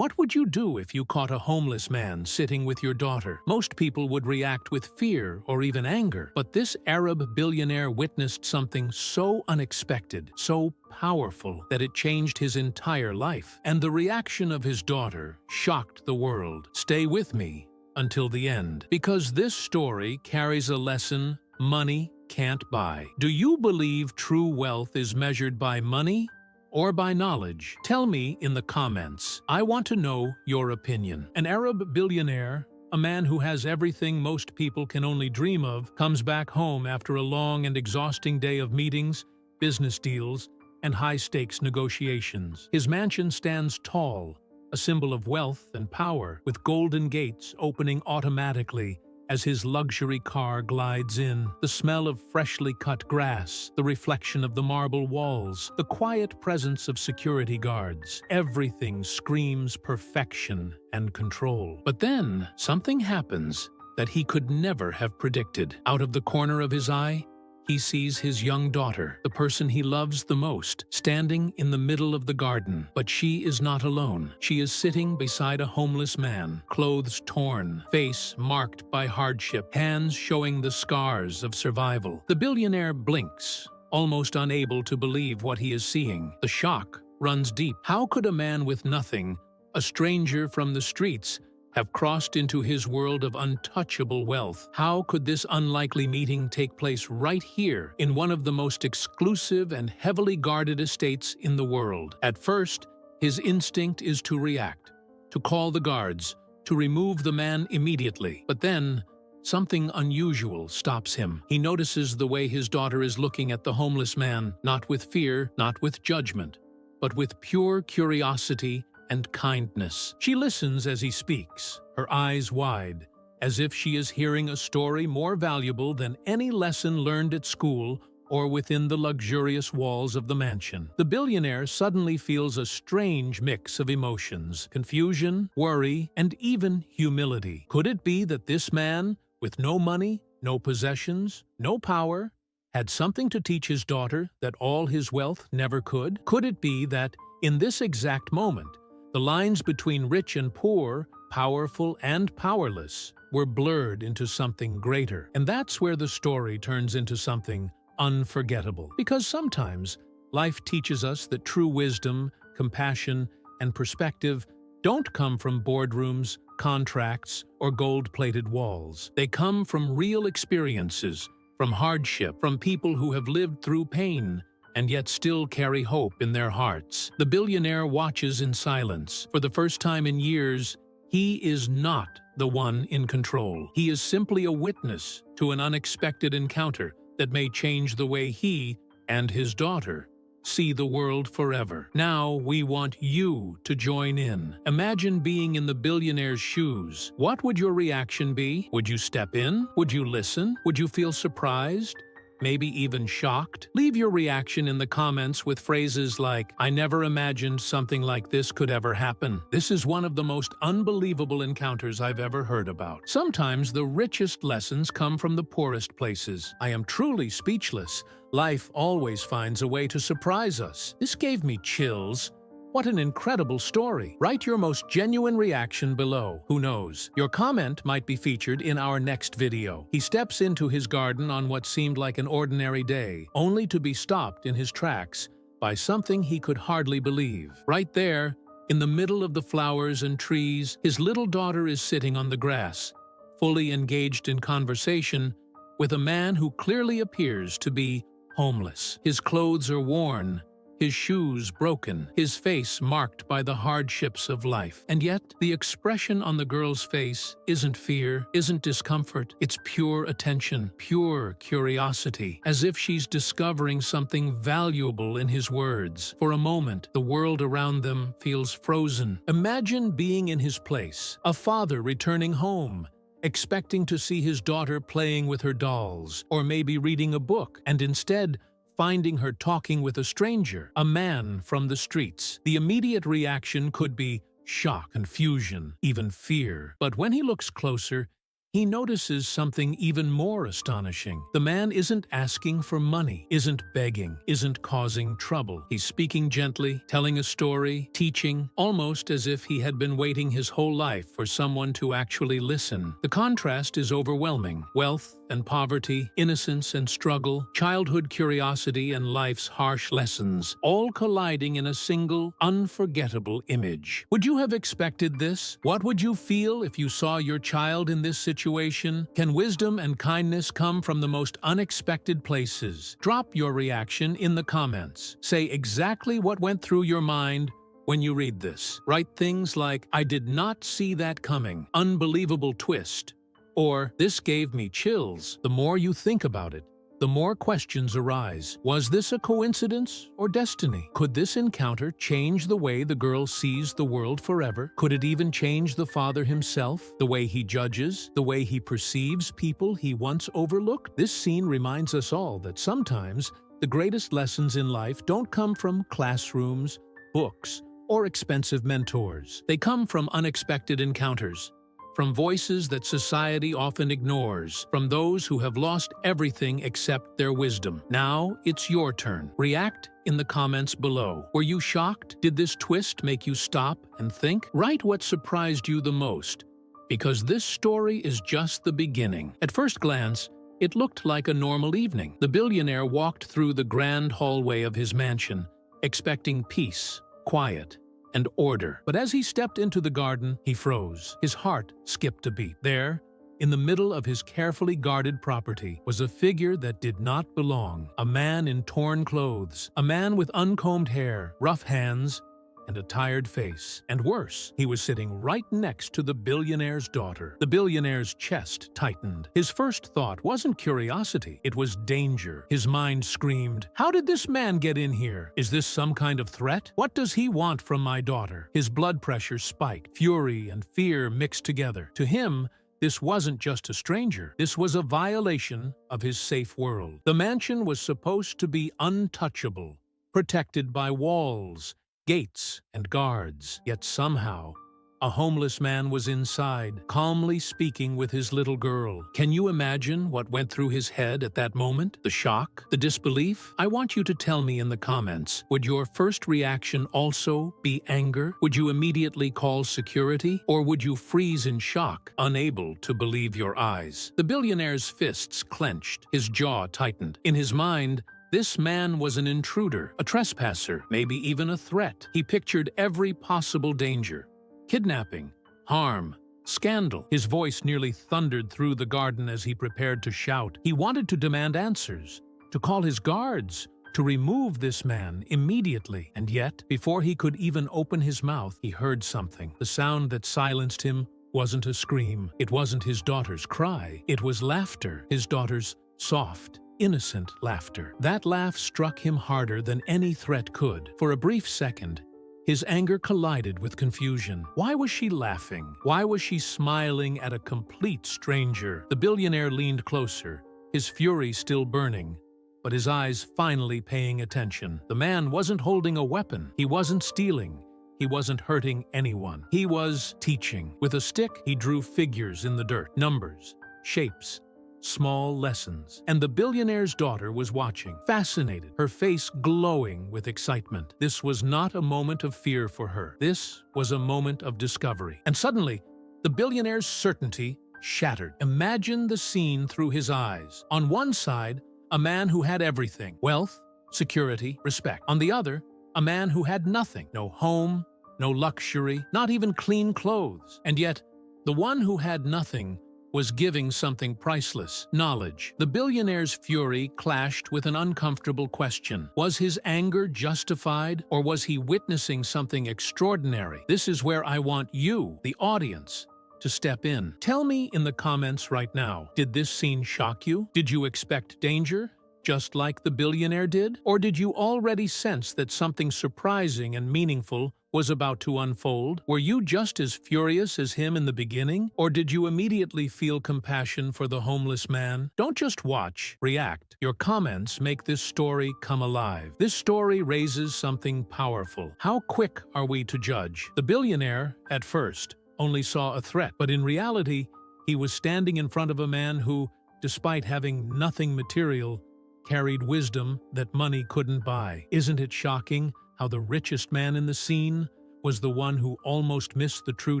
What would you do if you caught a homeless man sitting with your daughter? Most people would react with fear or even anger, but this Arab billionaire witnessed something so unexpected, so powerful, that it changed his entire life. And the reaction of his daughter shocked the world. Stay with me until the end, because this story carries a lesson money can't buy. Do you believe true wealth is measured by money or by knowledge? Tell me in the comments. I want to know your opinion. An Arab billionaire, a man who has everything most people can only dream of, comes back home after a long and exhausting day of meetings, business deals, and high-stakes negotiations. His mansion stands tall, a symbol of wealth and power, with golden gates opening automatically as his luxury car glides in. The smell of freshly cut grass, the reflection of the marble walls, the quiet presence of security guards. Everything screams perfection and control. But then, something happens that he could never have predicted. Out of the corner of his eye, he sees his young daughter, the person he loves the most, standing in the middle of the garden. But she is not alone. She is sitting beside a homeless man, clothes torn, face marked by hardship, hands showing the scars of survival. The billionaire blinks, almost unable to believe what he is seeing. The shock runs deep. How could a man with nothing, a stranger from the streets, have crossed into his world of untouchable wealth? How could this unlikely meeting take place right here in one of the most exclusive and heavily guarded estates in the world? At first, his instinct is to react, to call the guards, to remove the man immediately. But then, something unusual stops him. He notices the way his daughter is looking at the homeless man, not with fear, not with judgment, but with pure curiosity and kindness. She listens as he speaks, her eyes wide, as if she is hearing a story more valuable than any lesson learned at school or within the luxurious walls of the mansion. The billionaire suddenly feels a strange mix of emotions: confusion, worry, and even humility. Could it be that this man, with no money, no possessions, no power, had something to teach his daughter that all his wealth never could? Could it be that, in this exact moment, the lines between rich and poor, powerful and powerless, were blurred into something greater? And that's where the story turns into something unforgettable. Because sometimes life teaches us that true wisdom, compassion, and perspective don't come from boardrooms, contracts, or gold-plated walls. They come from real experiences, from hardship, from people who have lived through pain, and yet still carry hope in their hearts. The billionaire watches in silence. For the first time in years, he is not the one in control. He is simply a witness to an unexpected encounter that may change the way he and his daughter see the world forever. Now, we want you to join in. Imagine being in the billionaire's shoes. What would your reaction be? Would you step in? Would you listen? Would you feel surprised? Maybe even shocked? Leave your reaction in the comments with phrases like, "I never imagined something like this could ever happen. This is one of the most unbelievable encounters I've ever heard about." Sometimes the richest lessons come from the poorest places. I am truly speechless. Life always finds a way to surprise us. This gave me chills. What an incredible story. Write your most genuine reaction below. Who knows? Your comment might be featured in our next video. He steps into his garden on what seemed like an ordinary day, only to be stopped in his tracks by something he could hardly believe. Right there, in the middle of the flowers and trees, his little daughter is sitting on the grass, fully engaged in conversation with a man who clearly appears to be homeless. His clothes are worn, his shoes broken, his face marked by the hardships of life. And yet, the expression on the girl's face isn't fear, isn't discomfort. It's pure attention, pure curiosity, as if she's discovering something valuable in his words. For a moment, the world around them feels frozen. Imagine being in his place, a father returning home, expecting to see his daughter playing with her dolls, or maybe reading a book, and instead finding her talking with a stranger, a man from the streets. The immediate reaction could be shock, confusion, even fear. But when he looks closer, he notices something even more astonishing. The man isn't asking for money, isn't begging, isn't causing trouble. He's speaking gently, telling a story, teaching, almost as if he had been waiting his whole life for someone to actually listen. The contrast is overwhelming. Wealth and poverty, innocence and struggle, childhood curiosity and life's harsh lessons, all colliding in a single, unforgettable image. Would you have expected this? What would you feel if you saw your child in this situation? Can wisdom and kindness come from the most unexpected places? Drop your reaction in the comments. Say exactly what went through your mind when you read this. Write things like, "I did not see that coming," "unbelievable twist," or "this gave me chills." The more you think about it, the more questions arise. Was this a coincidence or destiny? Could this encounter change the way the girl sees the world forever? Could it even change the father himself, the way he judges, the way he perceives people he once overlooked? This scene reminds us all that sometimes the greatest lessons in life don't come from classrooms, books, or expensive mentors. They come from unexpected encounters, from voices that society often ignores, from those who have lost everything except their wisdom. Now it's your turn. React in the comments below. Were you shocked? Did this twist make you stop and think? Write what surprised you the most, because this story is just the beginning. At first glance, it looked like a normal evening. The billionaire walked through the grand hallway of his mansion, expecting peace, quiet, and order. But as he stepped into the garden, he froze. His heart skipped a beat. There, in the middle of his carefully guarded property, was a figure that did not belong. A man in torn clothes, a man with uncombed hair, rough hands, and a tired face. And worse, he was sitting right next to the billionaire's daughter. The billionaire's chest tightened. His first thought wasn't curiosity, it was danger. His mind screamed, "How did this man get in here? Is this some kind of threat? What does he want from my daughter?" His blood pressure spiked. Fury and fear mixed together. To him, this wasn't just a stranger. This was a violation of his safe world. The mansion was supposed to be untouchable, protected by walls, gates, and guards. Yet somehow, a homeless man was inside, calmly speaking with his little girl. Can you imagine what went through his head at that moment? The shock? The disbelief? I want you to tell me in the comments. Would your first reaction also be anger? Would you immediately call security? Or would you freeze in shock, unable to believe your eyes? The billionaire's fists clenched, his jaw tightened. In his mind, this man was an intruder, a trespasser, maybe even a threat. He pictured every possible danger: kidnapping, harm, scandal. His voice nearly thundered through the garden as he prepared to shout. He wanted to demand answers, to call his guards, to remove this man immediately. And yet, before he could even open his mouth, he heard something. The sound that silenced him wasn't a scream. It wasn't his daughter's cry. It was laughter, his daughter's soft, innocent laughter. That laugh struck him harder than any threat could. For a brief second, his anger collided with confusion. Why was she laughing? Why was she smiling at a complete stranger? The billionaire leaned closer, his fury still burning, but his eyes finally paying attention. The man wasn't holding a weapon. He wasn't stealing. He wasn't hurting anyone. He was teaching. With a stick, he drew figures in the dirt, numbers, shapes, small lessons. And the billionaire's daughter was watching, fascinated, her face glowing with excitement. This was not a moment of fear for her. This was a moment of discovery. And suddenly, the billionaire's certainty shattered. Imagine the scene through his eyes. On one side, a man who had everything: wealth, security, respect. On the other, a man who had nothing: no home, no luxury, not even clean clothes. And yet, the one who had nothing was giving something priceless: knowledge. The billionaire's fury clashed with an uncomfortable question. Was his anger justified, or was he witnessing something extraordinary? This is where I want you, the audience, to step in. Tell me in the comments right now, did this scene shock you? Did you expect danger, just like the billionaire did? Or did you already sense that something surprising and meaningful was about to unfold? Were you just as furious as him in the beginning? Or did you immediately feel compassion for the homeless man? Don't just watch, react. Your comments make this story come alive. This story raises something powerful. How quick are we to judge? The billionaire, at first, only saw a threat, but in reality, He was standing in front of a man who, despite having nothing material, carried wisdom that money couldn't buy. Isn't it shocking how the richest man in the scene was the one who almost missed the true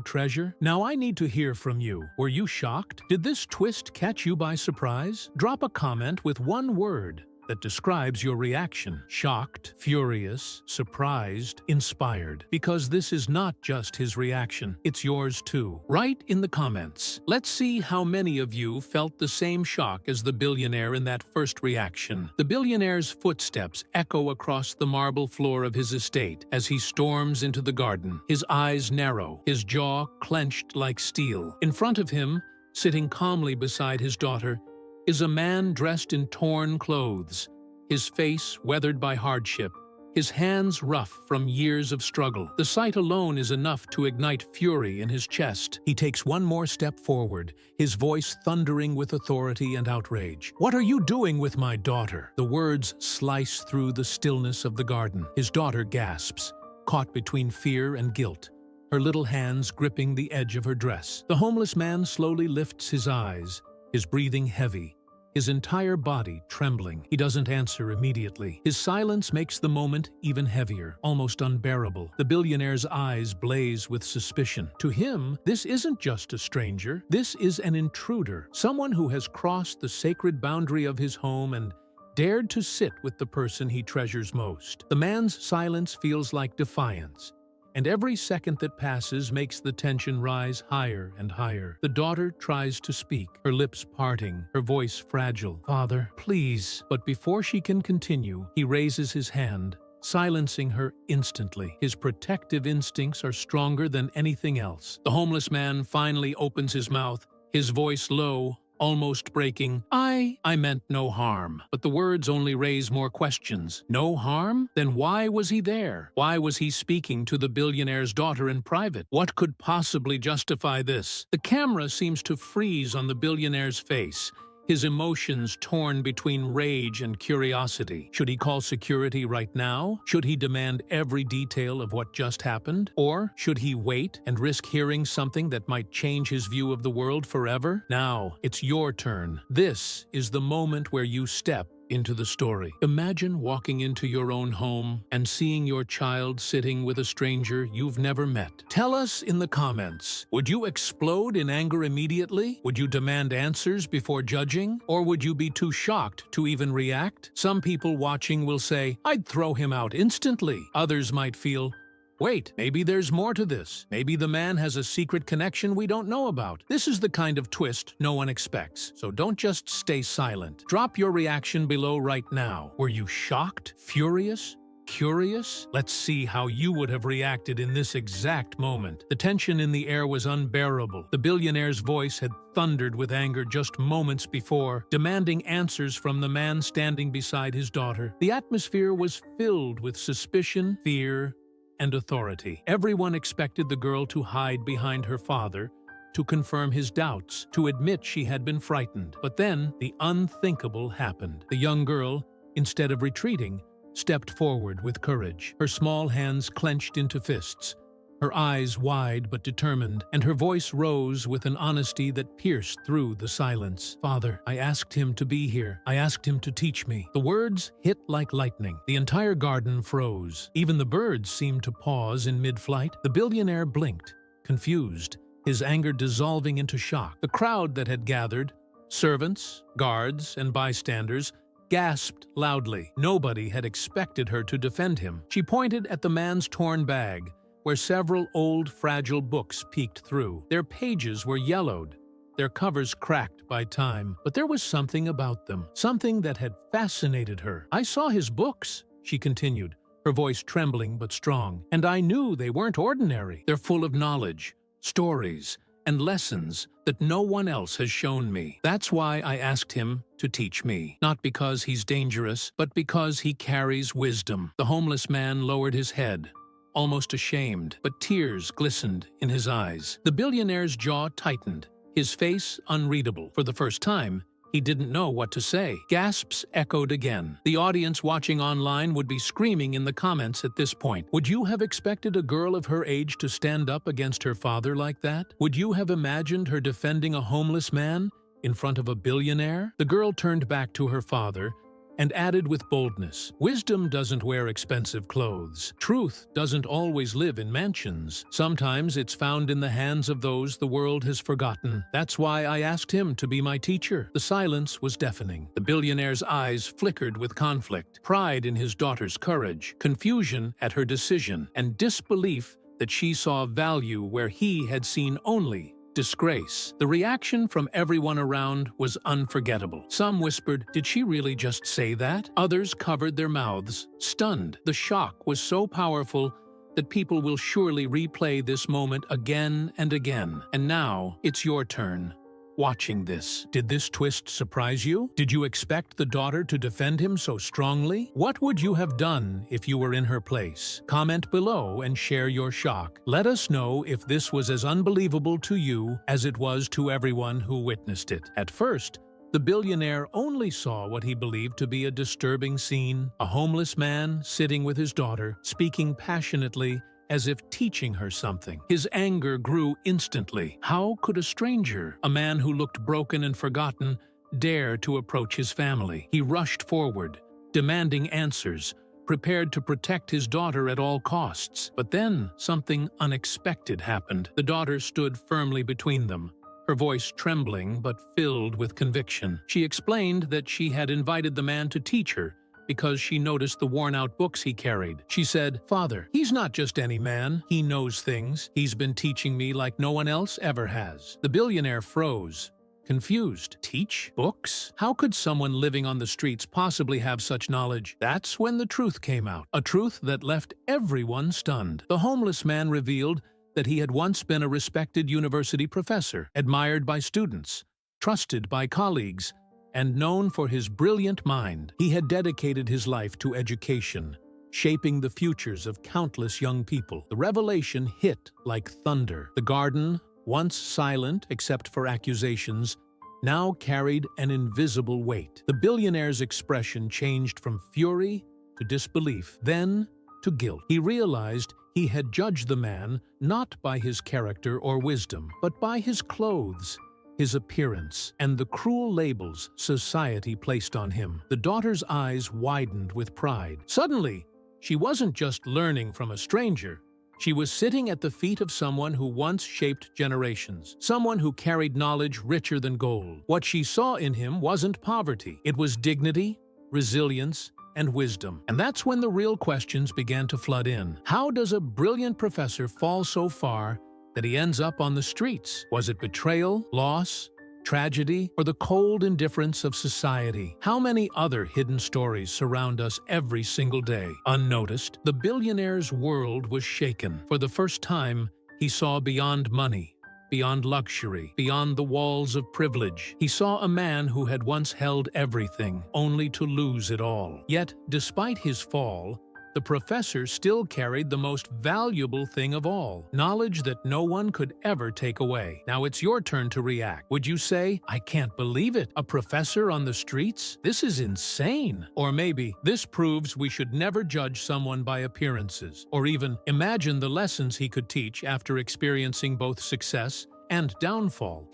treasure? Now I need to hear from you. Were you shocked? Did this twist catch you by surprise? Drop a comment with one word that describes your reaction. Shocked, furious, surprised, inspired. Because this is not just his reaction, it's yours too. Write in the comments. Let's see how many of you felt the same shock as the billionaire in that first reaction. The billionaire's footsteps echo across the marble floor of his estate as he storms into the garden, his eyes narrow, his jaw clenched like steel. In front of him, sitting calmly beside his daughter, is a man dressed in torn clothes, his face weathered by hardship, his hands rough from years of struggle. The sight alone is enough to ignite fury in his chest. He takes one more step forward, his voice thundering with authority and outrage. "What are you doing with my daughter?" The words slice through the stillness of the garden. His daughter gasps, caught between fear and guilt, her little hands gripping the edge of her dress. The homeless man slowly lifts his eyes, his breathing heavy, his entire body trembling. He doesn't answer immediately. His silence makes the moment even heavier, almost unbearable. The billionaire's eyes blaze with suspicion. To him, this isn't just a stranger. This is an intruder, someone who has crossed the sacred boundary of his home and dared to sit with the person he treasures most. The man's silence feels like defiance, and every second that passes makes the tension rise higher and higher. The daughter tries to speak, her lips parting, her voice fragile. "Father, please." But before she can continue, he raises his hand, silencing her instantly. His protective instincts are stronger than anything else. The homeless man finally opens his mouth, his voice low, almost breaking. I meant no harm." But the words only raise more questions. No harm? Then why was he there? Why was he speaking to the billionaire's daughter in private? What could possibly justify this? The camera seems to freeze on the billionaire's face, his emotions torn between rage and curiosity. Should he call security right now? Should he demand every detail of what just happened? Or should he wait and risk hearing something that might change his view of the world forever? Now, it's your turn. This is the moment where you step into the story. Imagine walking into your own home and seeing your child sitting with a stranger you've never met. Tell us in the comments, would you explode in anger immediately? Would you demand answers before judging? Or would you be too shocked to even react? Some people watching will say, "I'd throw him out instantly." Others might feel, "Wait, maybe there's more to this. Maybe the man has a secret connection we don't know about." This is the kind of twist no one expects, so don't just stay silent. Drop your reaction below right now. Were you shocked? Furious? Curious? Let's see how you would have reacted in this exact moment. The tension in the air was unbearable. The billionaire's voice had thundered with anger just moments before, demanding answers from the man standing beside his daughter. The atmosphere was filled with suspicion, fear, and authority. Everyone expected the girl to hide behind her father, to confirm his doubts, to admit she had been frightened. But then, the unthinkable happened. The young girl, instead of retreating, stepped forward with courage, her small hands clenched into fists, her eyes wide but determined, and her voice rose with an honesty that pierced through the silence. "Father, I asked him to be here. I asked him to teach me." The words hit like lightning. The entire garden froze. Even the birds seemed to pause in mid-flight. The billionaire blinked, confused, his anger dissolving into shock. The crowd that had gathered, servants, guards, and bystanders, gasped loudly. Nobody had expected her to defend him. She pointed at the man's torn bag, where several old, fragile books peeked through. Their pages were yellowed, their covers cracked by time, but there was something about them, something that had fascinated her. "I saw his books," she continued, her voice trembling but strong, "and I knew they weren't ordinary. They're full of knowledge, stories, and lessons that no one else has shown me. That's why I asked him to teach me. Not because he's dangerous, but because he carries wisdom." The homeless man lowered his head, almost ashamed, but tears glistened in his eyes. The billionaire's jaw tightened, his face unreadable. For the first time, He didn't know what to say. Gasps echoed again. The audience watching online would be screaming in the comments at this point. Would you have expected a girl of her age to stand up against her father like that? Would you have imagined her defending a homeless man in front of a billionaire? The girl turned back to her father and added with boldness, "Wisdom doesn't wear expensive clothes. Truth doesn't always live in mansions. Sometimes it's found in the hands of those the world has forgotten. That's why I asked him to be my teacher." The silence was deafening. The billionaire's eyes flickered with conflict, pride in his daughter's courage, confusion at her decision, and disbelief that she saw value where he had seen only disgrace. The reaction from everyone around was unforgettable. Some whispered, "Did she really just say that?" Others covered their mouths, stunned. The shock was so powerful that people will surely replay this moment again and again. And now, it's your turn. Watching this, did this twist surprise you? Did you expect the daughter to defend him so strongly? What would you have done if you were in her place? Comment below and share your shock. Let us know if this was as unbelievable to you as it was to everyone who witnessed it. At first, the billionaire only saw what he believed to be a disturbing scene: a homeless man sitting with his daughter, speaking passionately, as if teaching her something. His anger grew instantly. How could a stranger, a man who looked broken and forgotten, dare to approach his family? He rushed forward, demanding answers, prepared to protect his daughter at all costs. But then something unexpected happened. The daughter stood firmly between them, her voice trembling but filled with conviction. She explained that she had invited the man to teach her because she noticed the worn-out books he carried. She said, "Father, he's not just any man. He knows things. He's been teaching me like no one else ever has." The billionaire froze, confused. Teach? Books? How could someone living on the streets possibly have such knowledge? That's when the truth came out, a truth that left everyone stunned. The homeless man revealed that he had once been a respected university professor, admired by students, trusted by colleagues, and known for his brilliant mind. He had dedicated his life to education, shaping the futures of countless young people. The revelation hit like thunder. The garden, once silent except for accusations, now carried an invisible weight. The billionaire's expression changed from fury to disbelief, then to guilt. He realized he had judged the man not by his character or wisdom, but by his clothes, his appearance, and the cruel labels society placed on him. The daughter's eyes widened with pride. Suddenly, she wasn't just learning from a stranger. She was sitting at the feet of someone who once shaped generations, someone who carried knowledge richer than gold. What she saw in him wasn't poverty. It was dignity, resilience, and wisdom. And that's when the real questions began to flood in. How does a brilliant professor fall so far that he ends up on the streets? Was it betrayal, loss, tragedy, or the cold indifference of society? How many other hidden stories surround us every single day, unnoticed? The billionaire's world was shaken. For the first time, he saw beyond money, beyond luxury, beyond the walls of privilege. He saw a man who had once held everything, only to lose it all. Yet, despite his fall, the professor still carried the most valuable thing of all, knowledge that no one could ever take away. Now it's your turn to react. Would you say, "I can't believe it, a professor on the streets? This is insane"? Or maybe, "This proves we should never judge someone by appearances." Or even, "Imagine the lessons he could teach after experiencing both success and downfall."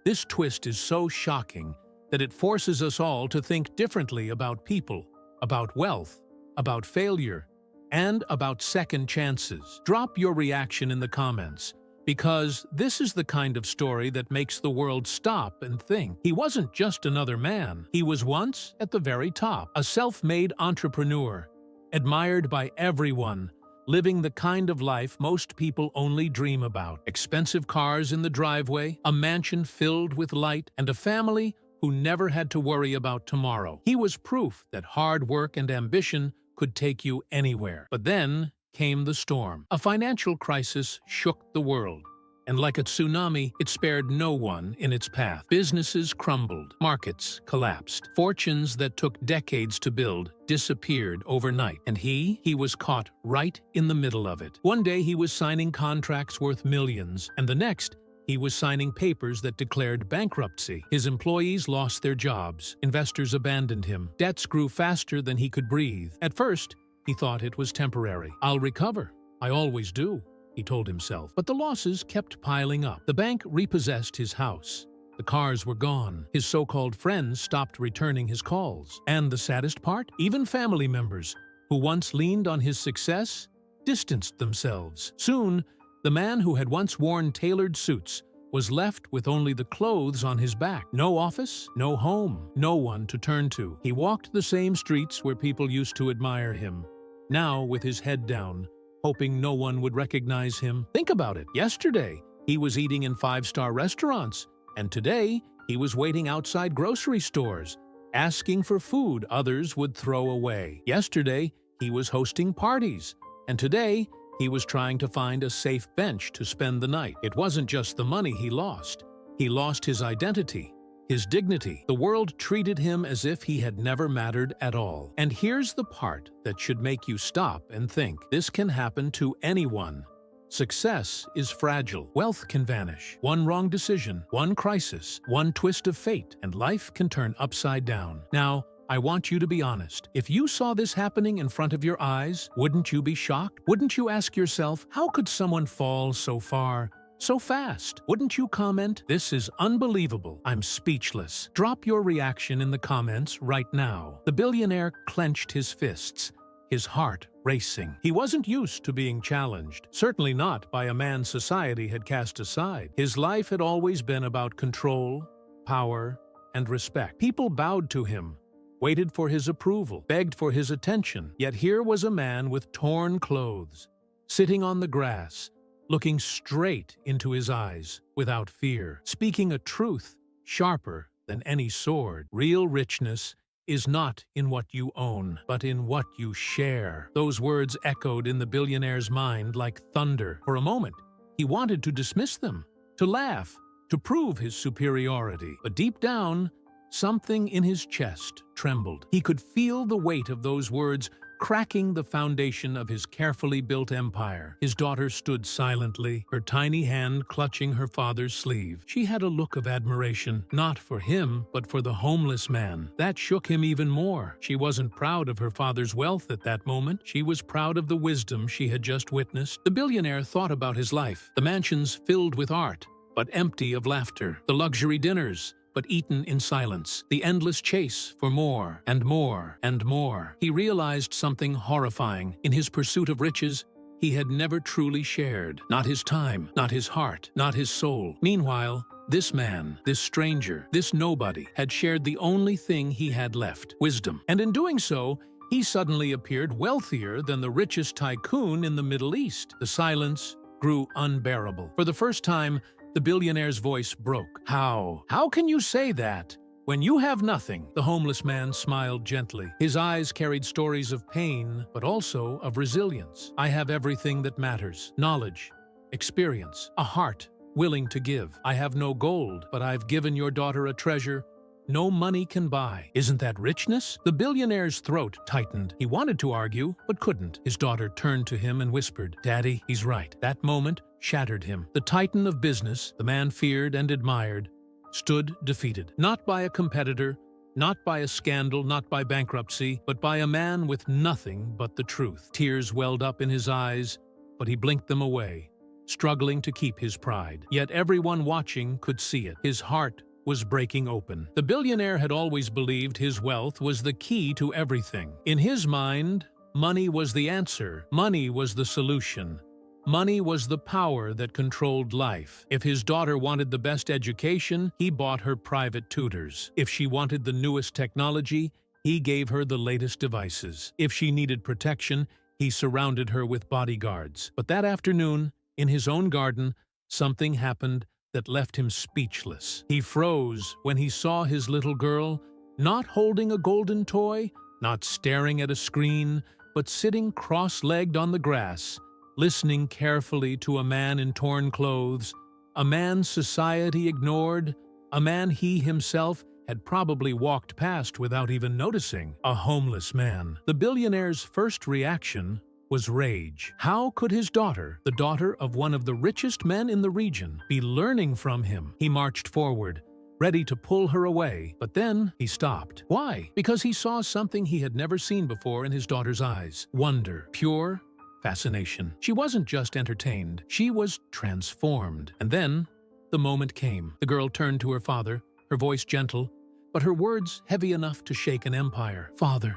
This twist is so shocking that it forces us all to think differently about people, about wealth, about failure, and about second chances. Drop your reaction in the comments, because this is the kind of story that makes the world stop and think. He wasn't just another man. He was once at the very top, a self-made entrepreneur, admired by everyone, living the kind of life most people only dream about. Expensive cars in the driveway, a mansion filled with light, and a family who never had to worry about tomorrow. He was proof that hard work and ambition could take you anywhere. But then came the storm. A financial crisis shook the world, and like a tsunami, it spared no one in its path. Businesses crumbled, markets collapsed, fortunes that took decades to build disappeared overnight, and he was caught right in the middle of it. One day he was signing contracts worth millions, and the next, He was signing papers that declared bankruptcy. His employees lost their jobs. Investors abandoned him. Debts grew faster than he could breathe. At first, he thought it was temporary. "I'll recover. I always do," he told himself. But the losses kept piling up. The bank repossessed his house. The cars were gone. His so-called friends stopped returning his calls. And the saddest part? Even family members, who once leaned on his success, distanced themselves. Soon, the man who had once worn tailored suits was left with only the clothes on his back. No office, no home, no one to turn to. He walked the same streets where people used to admire him, now with his head down, hoping no one would recognize him. Think about it. Yesterday, he was eating in five-star restaurants, and today, he was waiting outside grocery stores, asking for food others would throw away. Yesterday, he was hosting parties, and today, he was trying to find a safe bench to spend the night. It wasn't just the money he lost. He lost his identity, his dignity. The world treated him as if he had never mattered at all. And here's the part that should make you stop and think. This can happen to anyone. Success is fragile. Wealth can vanish. One wrong decision, one crisis, one twist of fate, and life can turn upside down. Now, I want you to be honest. If you saw this happening in front of your eyes, wouldn't you be shocked? Wouldn't you ask yourself, how could someone fall so far, so fast? Wouldn't you comment, "This is unbelievable. I'm speechless"? Drop your reaction in the comments right now. The billionaire clenched his fists, his heart racing. He wasn't used to being challenged, certainly not by a man society had cast aside. His life had always been about control, power, and respect. People bowed to him, waited for his approval, begged for his attention. Yet here was a man with torn clothes, sitting on the grass, looking straight into his eyes without fear, speaking a truth sharper than any sword. Real richness is not in what you own, but in what you share. Those words echoed in the billionaire's mind like thunder. For a moment, he wanted to dismiss them, to laugh, to prove his superiority. But deep down, something in his chest trembled. He could feel the weight of those words cracking the foundation of his carefully built empire. His daughter stood silently, her tiny hand clutching her father's sleeve. She had a look of admiration, not for him, but for the homeless man. That shook him even more. She wasn't proud of her father's wealth at that moment. She was proud of the wisdom she had just witnessed. The billionaire thought about his life. The mansions filled with art, but empty of laughter. The luxury dinners, but eaten in silence. The endless chase for more and more and more. He realized something horrifying. In his pursuit of riches, he had never truly shared. Not his time, not his heart, not his soul. Meanwhile, this man, this stranger, this nobody, had shared the only thing he had left: wisdom. And in doing so, he suddenly appeared wealthier than the richest tycoon in the Middle East. The silence grew unbearable. For the first time, the billionaire's voice broke. How? How can you say that? When you have nothing?" The homeless man smiled gently. His eyes carried stories of pain, but also of resilience. "I have everything that matters: knowledge, experience, a heart willing to give. I have no gold, but I've given your daughter a treasure no money can buy. Isn't that richness?" The billionaire's throat tightened. He wanted to argue, but couldn't. His daughter turned to him and whispered, "Daddy, he's right." That moment shattered him. The titan of business, the man feared and admired, stood defeated. Not by a competitor, not by a scandal, not by bankruptcy, but by a man with nothing but the truth. Tears welled up in his eyes, but he blinked them away, struggling to keep his pride. Yet everyone watching could see it. His heart was breaking open. The billionaire had always believed his wealth was the key to everything. In his mind, money was the answer. Money was the solution. Money was the power that controlled life. If his daughter wanted the best education, he bought her private tutors. If she wanted the newest technology, he gave her the latest devices. If she needed protection, he surrounded her with bodyguards. But that afternoon, in his own garden, something happened that left him speechless. He froze when he saw his little girl, not holding a golden toy, not staring at a screen, but sitting cross-legged on the grass, listening carefully to a man in torn clothes, a man society ignored, a man he himself had probably walked past without even noticing, a homeless man. The billionaire's first reaction was rage. How could his daughter, the daughter of one of the richest men in the region, be learning from him? He marched forward, ready to pull her away, but then he stopped. Why? Because he saw something he had never seen before in his daughter's eyes. Wonder, pure fascination. She wasn't just entertained, she was transformed. And then the moment came. The girl turned to her father, her voice gentle, but her words heavy enough to shake an empire. "Father,"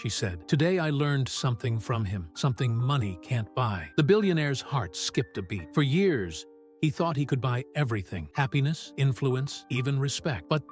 she said, "today I learned something from him, something money can't buy." The billionaire's heart skipped a beat. For years, he thought he could buy everything: happiness, influence, even respect. But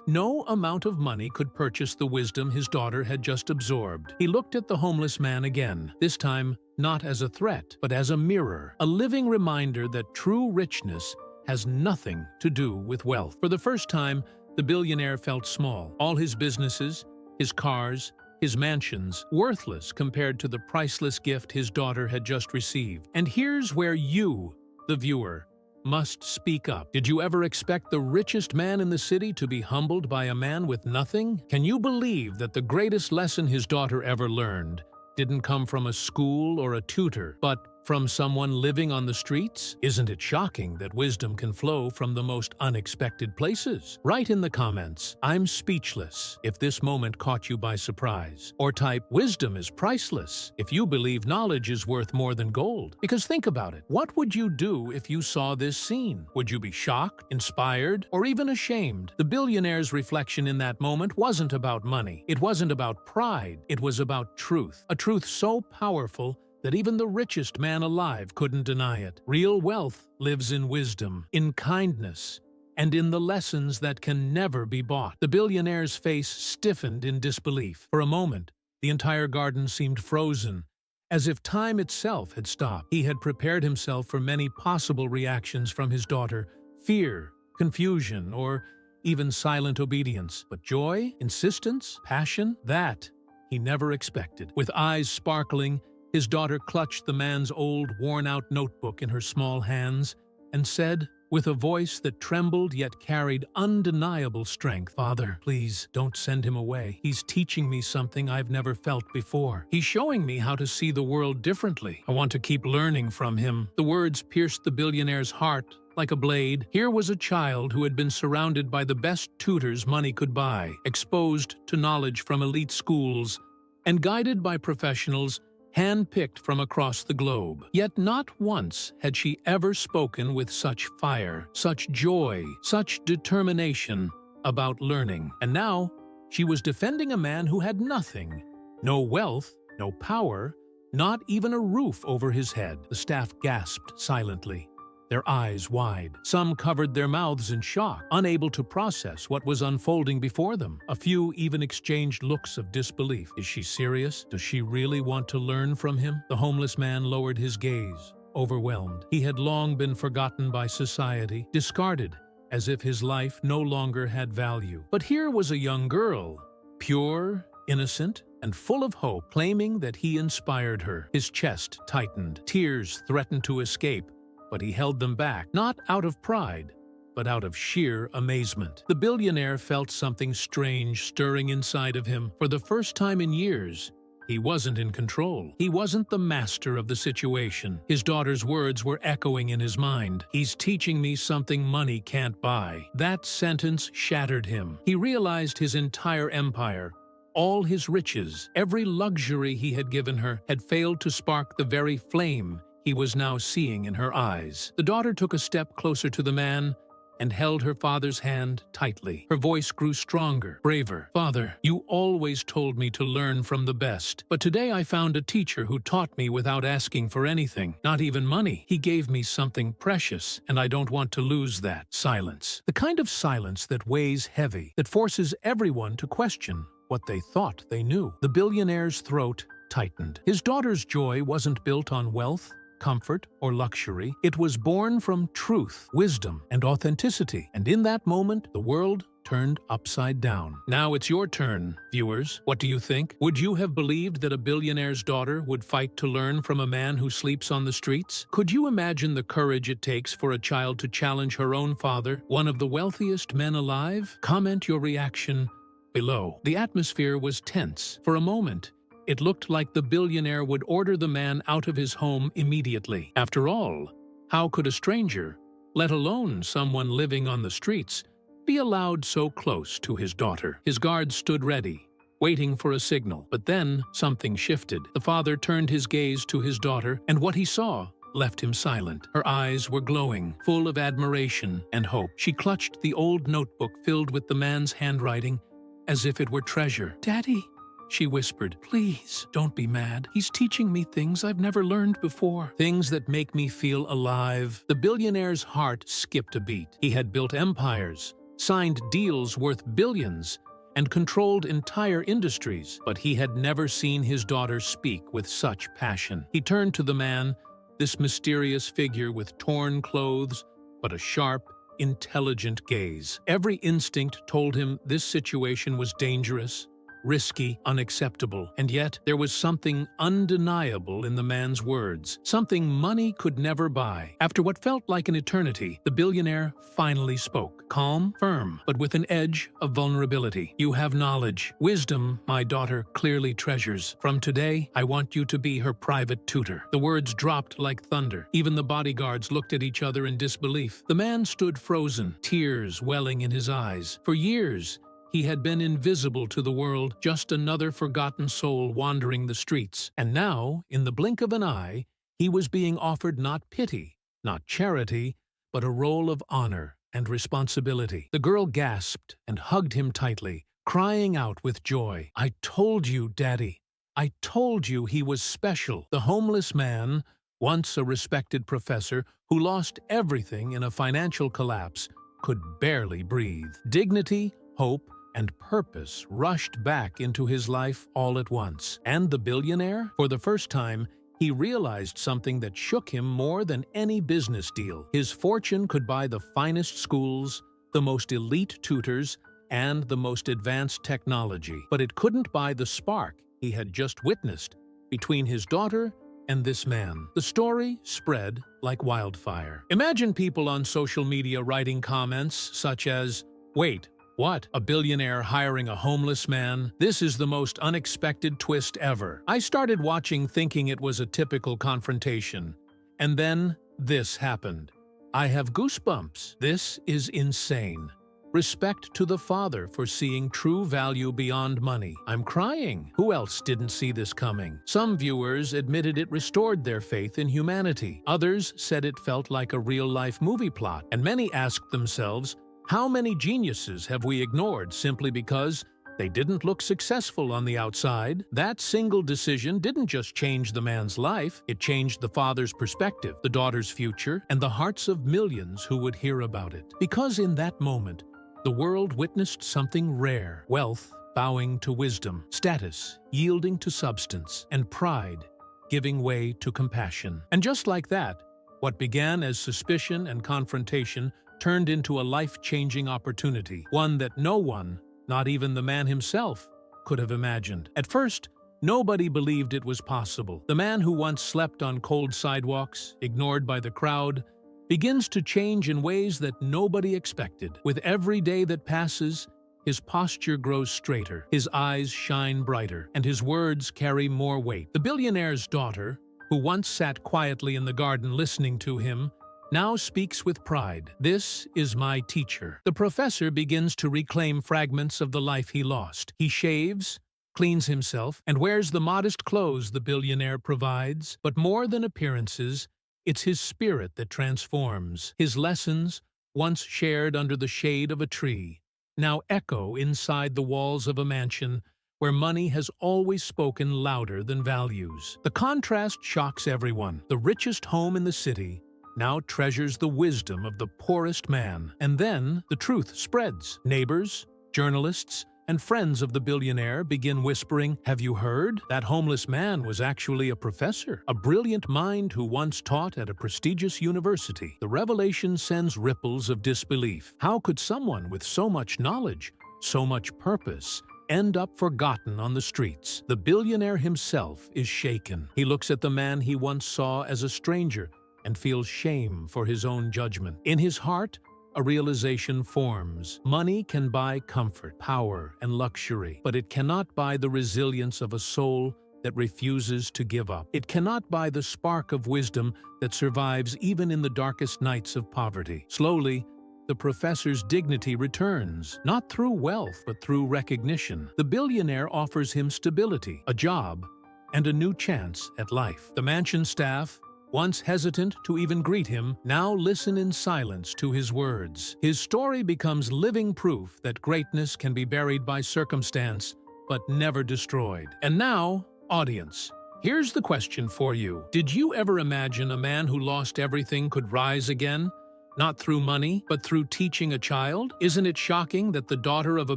no amount of money could purchase the wisdom his daughter had just absorbed. He looked at the homeless man again, this time not as a threat, but as a mirror, a living reminder that true richness has nothing to do with wealth. For the first time, the billionaire felt small. All his businesses, his cars, his mansions, worthless compared to the priceless gift his daughter had just received. And here's where you, the viewer, must speak up. Did you ever expect the richest man in the city to be humbled by a man with nothing? Can you believe that the greatest lesson his daughter ever learned didn't come from a school or a tutor, but from someone living on the streets? Isn't it shocking that wisdom can flow from the most unexpected places? Write in the comments, "I'm speechless," if this moment caught you by surprise. Or type, "Wisdom is priceless," if you believe knowledge is worth more than gold. Because think about it. What would you do if you saw this scene? Would you be shocked, inspired, or even ashamed? The billionaire's reflection in that moment wasn't about money. It wasn't about pride. It was about truth. A truth so powerful that even the richest man alive couldn't deny it. Real wealth lives in wisdom, in kindness, and in the lessons that can never be bought. The billionaire's face stiffened in disbelief. For a moment, the entire garden seemed frozen, as if time itself had stopped. He had prepared himself for many possible reactions from his daughter: fear, confusion, or even silent obedience. But joy, insistence, passion, that he never expected. With eyes sparkling, his daughter clutched the man's old, worn-out notebook in her small hands and said, with a voice that trembled yet carried undeniable strength, "Father, please don't send him away. He's teaching me something I've never felt before. He's showing me how to see the world differently. I want to keep learning from him." The words pierced the billionaire's heart like a blade. Here was a child who had been surrounded by the best tutors money could buy, exposed to knowledge from elite schools, and guided by professionals hand-picked from across the globe. Yet not once had she ever spoken with such fire, such joy, such determination about learning. And now, she was defending a man who had nothing. No wealth, no power, not even a roof over his head. The staff gasped silently, their eyes wide. Some covered their mouths in shock, unable to process what was unfolding before them. A few even exchanged looks of disbelief. Is she serious? Does she really want to learn from him? The homeless man lowered his gaze, overwhelmed. He had long been forgotten by society, discarded, as if his life no longer had value. But here was a young girl, pure, innocent, and full of hope, claiming that he inspired her. His chest tightened. Tears threatened to escape, but he held them back, not out of pride, but out of sheer amazement. The billionaire felt something strange stirring inside of him. For the first time in years, he wasn't in control. He wasn't the master of the situation. His daughter's words were echoing in his mind. "He's teaching me something money can't buy." That sentence shattered him. He realized his entire empire, all his riches, every luxury he had given her, had failed to spark the very flame he was now seeing in her eyes. The daughter took a step closer to the man and held her father's hand tightly. Her voice grew stronger, braver. "Father, you always told me to learn from the best, but today I found a teacher who taught me without asking for anything, not even money. He gave me something precious, and I don't want to lose that." Silence. The kind of silence that weighs heavy, that forces everyone to question what they thought they knew. The billionaire's throat tightened. His daughter's joy wasn't built on wealth, comfort, or luxury. It was born from truth, wisdom, and authenticity. And in that moment, the world turned upside down. Now it's your turn, viewers. What do you think? Would you have believed that a billionaire's daughter would fight to learn from a man who sleeps on the streets? Could you imagine the courage it takes for a child to challenge her own father, one of the wealthiest men alive? Comment your reaction below. The atmosphere was tense. For a moment, It looked like the billionaire would order the man out of his home immediately. After all, how could a stranger, let alone someone living on the streets, be allowed so close to his daughter? His guards stood ready, waiting for a signal. But then something shifted. The father turned his gaze to his daughter, and what he saw left him silent. Her eyes were glowing, full of admiration and hope. She clutched the old notebook filled with the man's handwriting as if it were treasure. "Daddy," she whispered, "please, don't be mad. He's teaching me things I've never learned before. Things that make me feel alive." The billionaire's heart skipped a beat. He had built empires, signed deals worth billions, and controlled entire industries, but he had never seen his daughter speak with such passion. He turned to the man, this mysterious figure with torn clothes, but a sharp, intelligent gaze. Every instinct told him this situation was dangerous, risky, unacceptable, and yet there was something undeniable in the man's words, something money could never buy. After what felt like an eternity, the billionaire finally spoke, calm, firm, but with an edge of vulnerability. "You have knowledge, wisdom my daughter clearly treasures. From today, I want you to be her private tutor." The words dropped like thunder. Even the bodyguards looked at each other in disbelief. The man stood frozen, tears welling in his eyes. For years, he had been invisible to the world, just another forgotten soul wandering the streets. And now, in the blink of an eye, he was being offered not pity, not charity, but a role of honor and responsibility. The girl gasped and hugged him tightly, crying out with joy, "I told you, Daddy. I told you he was special." The homeless man, once a respected professor who lost everything in a financial collapse, could barely breathe. Dignity, hope, and purpose rushed back into his life all at once. And the billionaire? For the first time, he realized something that shook him more than any business deal. His fortune could buy the finest schools, the most elite tutors, and the most advanced technology. But it couldn't buy the spark he had just witnessed between his daughter and this man. The story spread like wildfire. Imagine people on social media writing comments such as, "Wait, what? A billionaire hiring a homeless man? This is the most unexpected twist ever." I started watching thinking it was a typical confrontation. And then this happened. I have goosebumps. This is insane. Respect to the father for seeing true value beyond money. I'm crying. Who else didn't see this coming? Some viewers admitted it restored their faith in humanity. Others said it felt like a real-life movie plot. And many asked themselves, how many geniuses have we ignored simply because they didn't look successful on the outside? That single decision didn't just change the man's life, it changed the father's perspective, the daughter's future, and the hearts of millions who would hear about it. Because in that moment, the world witnessed something rare: wealth bowing to wisdom, status yielding to substance, and pride giving way to compassion. And just like that, what began as suspicion and confrontation turned into a life-changing opportunity, one that no one, not even the man himself, could have imagined. At first, nobody believed it was possible. The man who once slept on cold sidewalks, ignored by the crowd, begins to change in ways that nobody expected. With every day that passes, his posture grows straighter, his eyes shine brighter, and his words carry more weight. The billionaire's daughter, who once sat quietly in the garden listening to him, now speaks with pride. "This is my teacher." The professor begins to reclaim fragments of the life he lost. He shaves, cleans himself, and wears the modest clothes the billionaire provides. But more than appearances, it's his spirit that transforms. His lessons, once shared under the shade of a tree, now echo inside the walls of a mansion where money has always spoken louder than values. The contrast shocks everyone. The richest home in the city now treasures the wisdom of the poorest man. And then the truth spreads. Neighbors, journalists, and friends of the billionaire begin whispering, "Have you heard? That homeless man was actually a professor, a brilliant mind who once taught at a prestigious university." The revelation sends ripples of disbelief. How could someone with so much knowledge, so much purpose, end up forgotten on the streets? The billionaire himself is shaken. He looks at the man he once saw as a stranger and feels shame for his own judgment. In his heart, a realization forms. Money can buy comfort, power, and luxury, but it cannot buy the resilience of a soul that refuses to give up. It cannot buy the spark of wisdom that survives even in the darkest nights of poverty. Slowly, the professor's dignity returns, not through wealth, but through recognition. The billionaire offers him stability, a job, and a new chance at life. The mansion staff, once hesitant to even greet him, now listen in silence to his words. His story becomes living proof that greatness can be buried by circumstance, but never destroyed. And now, audience, here's the question for you. Did you ever imagine a man who lost everything could rise again? Not through money, but through teaching a child? Isn't it shocking that the daughter of a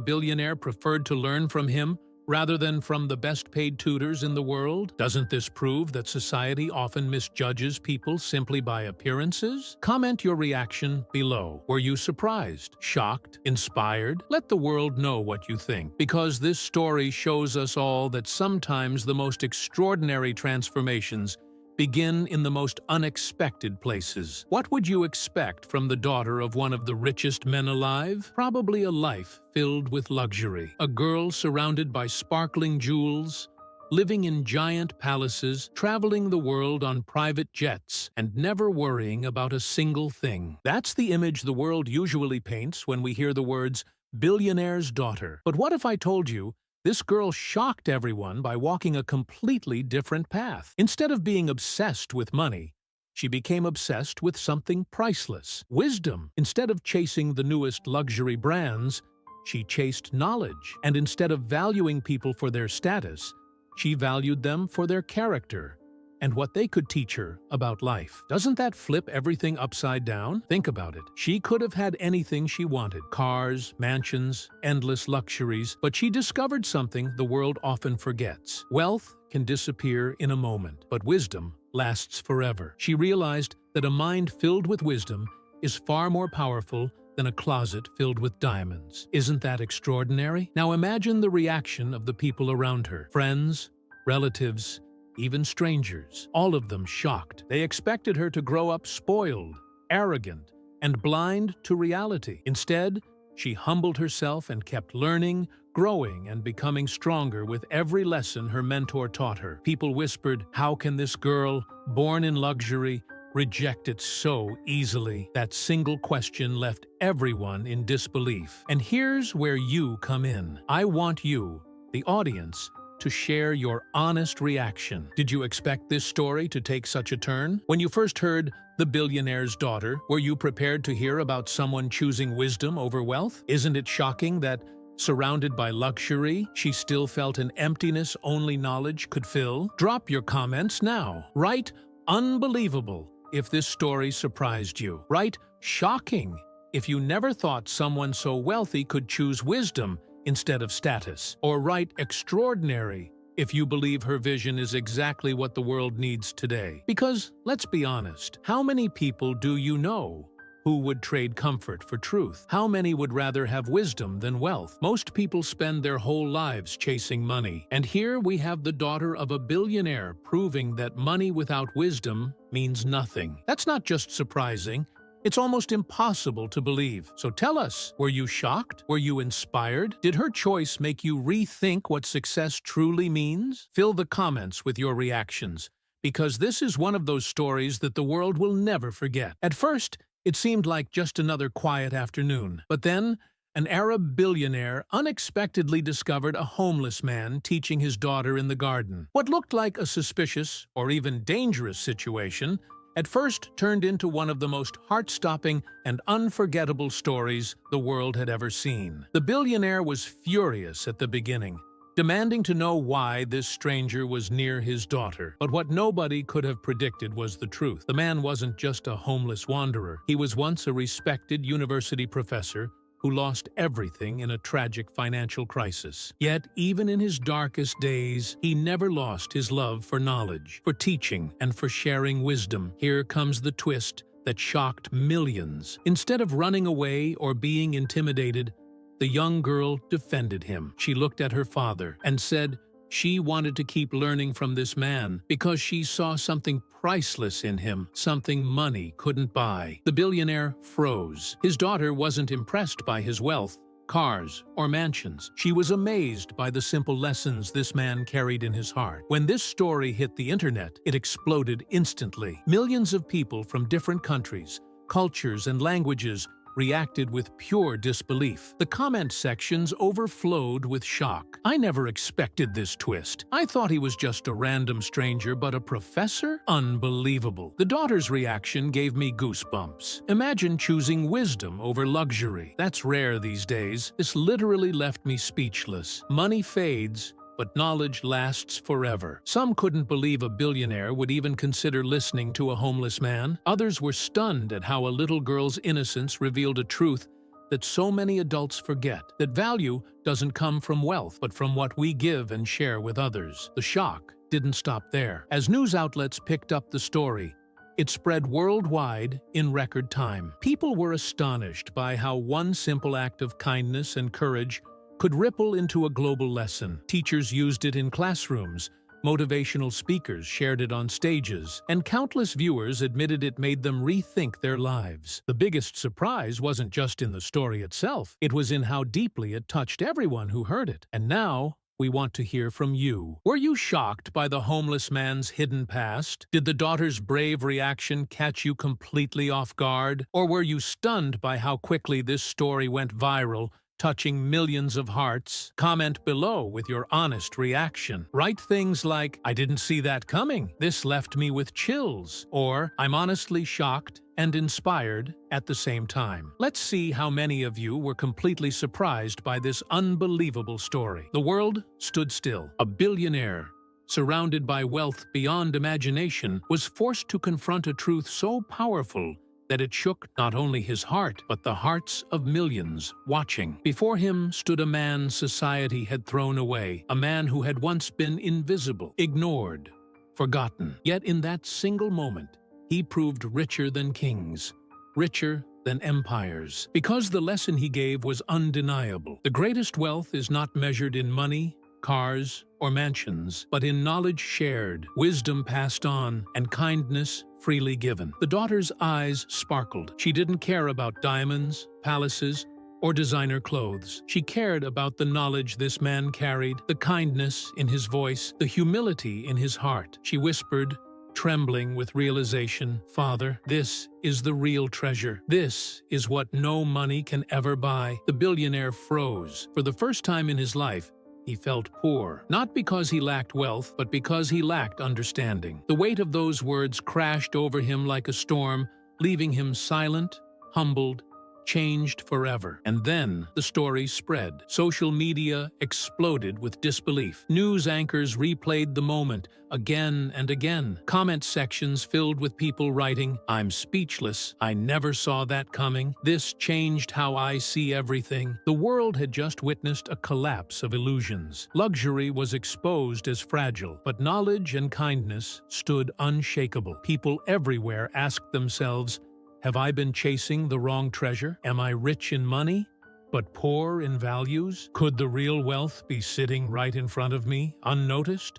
billionaire preferred to learn from him rather than from the best-paid tutors in the world? Doesn't this prove that society often misjudges people simply by appearances? Comment your reaction below. Were you surprised, shocked, inspired? Let the world know what you think, because this story shows us all that sometimes the most extraordinary transformations begin in the most unexpected places. What would you expect from the daughter of one of the richest men alive? Probably a life filled with luxury. A girl surrounded by sparkling jewels, living in giant palaces, traveling the world on private jets, and never worrying about a single thing. That's the image the world usually paints when we hear the words, billionaire's daughter. But what if I told you this girl shocked everyone by walking a completely different path? Instead of being obsessed with money, she became obsessed with something priceless, wisdom. Instead of chasing the newest luxury brands, she chased knowledge. And instead of valuing people for their status, she valued them for their character and what they could teach her about life. Doesn't that flip everything upside down? Think about it. She could have had anything she wanted: cars, mansions, endless luxuries, but she discovered something the world often forgets. Wealth can disappear in a moment, but wisdom lasts forever. She realized that a mind filled with wisdom is far more powerful than a closet filled with diamonds. Isn't that extraordinary? Now imagine the reaction of the people around her. Friends, relatives, even strangers, all of them shocked. They expected her to grow up spoiled, arrogant, and blind to reality. Instead, she humbled herself and kept learning, growing, and becoming stronger with every lesson her mentor taught her. People whispered, "How can this girl, born in luxury, reject it so easily?" That single question left everyone in disbelief. And here's where you come in. I want you, the audience, to share your honest reaction. Did you expect this story to take such a turn? When you first heard The Billionaire's Daughter, were you prepared to hear about someone choosing wisdom over wealth? Isn't it shocking that, surrounded by luxury, she still felt an emptiness only knowledge could fill? Drop your comments now. Write "unbelievable" if this story surprised you. Write "shocking" if you never thought someone so wealthy could choose wisdom instead of status. Or write "extraordinary" if you believe her vision is exactly what the world needs today. Because, let's be honest, how many people do you know who would trade comfort for truth? How many would rather have wisdom than wealth? Most people spend their whole lives chasing money. And here we have the daughter of a billionaire proving that money without wisdom means nothing. That's not just surprising. It's almost impossible to believe. So tell us, were you shocked? Were you inspired? Did her choice make you rethink what success truly means? Fill the comments with your reactions, because this is one of those stories that the world will never forget. At first, it seemed like just another quiet afternoon. But then, an Arab billionaire unexpectedly discovered a homeless man teaching his daughter in the garden. What looked like a suspicious or even dangerous situation at first turned into one of the most heart-stopping and unforgettable stories the world had ever seen. The billionaire was furious at the beginning, demanding to know why this stranger was near his daughter. But what nobody could have predicted was the truth. The man wasn't just a homeless wanderer. He was once a respected university professor who lost everything in a tragic financial crisis. Yet, even in his darkest days, he never lost his love for knowledge, for teaching, and for sharing wisdom. Here comes the twist that shocked millions. Instead of running away or being intimidated, the young girl defended him. She looked at her father and said she wanted to keep learning from this man because she saw something priceless in him, something money couldn't buy. The billionaire froze. His daughter wasn't impressed by his wealth, cars, or mansions. She was amazed by the simple lessons this man carried in his heart. When this story hit the internet, it exploded instantly. Millions of people from different countries, cultures, and languages reacted with pure disbelief. The comment sections overflowed with shock. "I never expected this twist. I thought he was just a random stranger, but a professor? Unbelievable." The daughter's reaction gave me goosebumps. Imagine choosing wisdom over luxury. That's rare these days. This literally left me speechless. Money fades, but knowledge lasts forever. Some couldn't believe a billionaire would even consider listening to a homeless man. Others were stunned at how a little girl's innocence revealed a truth that so many adults forget, that value doesn't come from wealth, but from what we give and share with others. The shock didn't stop there. As news outlets picked up the story, it spread worldwide in record time. People were astonished by how one simple act of kindness and courage could ripple into a global lesson. Teachers used it in classrooms, motivational speakers shared it on stages, and countless viewers admitted it made them rethink their lives. The biggest surprise wasn't just in the story itself, it was in how deeply it touched everyone who heard it. And now, we want to hear from you. Were you shocked by the homeless man's hidden past? Did the daughter's brave reaction catch you completely off guard? Or were you stunned by how quickly this story went viral, touching millions of hearts? Comment below with your honest reaction. Write things like, "I didn't see that coming. This left me with chills." Or, "I'm honestly shocked and inspired at the same time." Let's see how many of you were completely surprised by this unbelievable story. The world stood still. A billionaire, surrounded by wealth beyond imagination, was forced to confront a truth so powerful that it shook not only his heart, but the hearts of millions watching. Before him stood a man society had thrown away, a man who had once been invisible, ignored, forgotten. Yet in that single moment, he proved richer than kings, richer than empires, because the lesson he gave was undeniable. The greatest wealth is not measured in money, cars, or mansions, but in knowledge shared, wisdom passed on, and kindness freely given. The daughter's eyes sparkled. She didn't care about diamonds, palaces, or designer clothes. She cared about the knowledge this man carried, the kindness in his voice, the humility in his heart. She whispered, trembling with realization, "Father, this is the real treasure. This is what no money can ever buy." The billionaire froze. For the first time in his life, he felt poor, not because he lacked wealth, but because he lacked understanding. The weight of those words crashed over him like a storm, leaving him silent, humbled, changed forever. And then the story spread. Social media exploded with disbelief. News anchors replayed the moment again and again. Comment sections filled with people writing, "I'm speechless. I never saw that coming. This changed how I see everything." The world had just witnessed a collapse of illusions. Luxury was exposed as fragile, but knowledge and kindness stood unshakable. People everywhere asked themselves, have I been chasing the wrong treasure? Am I rich in money, but poor in values? Could the real wealth be sitting right in front of me, unnoticed?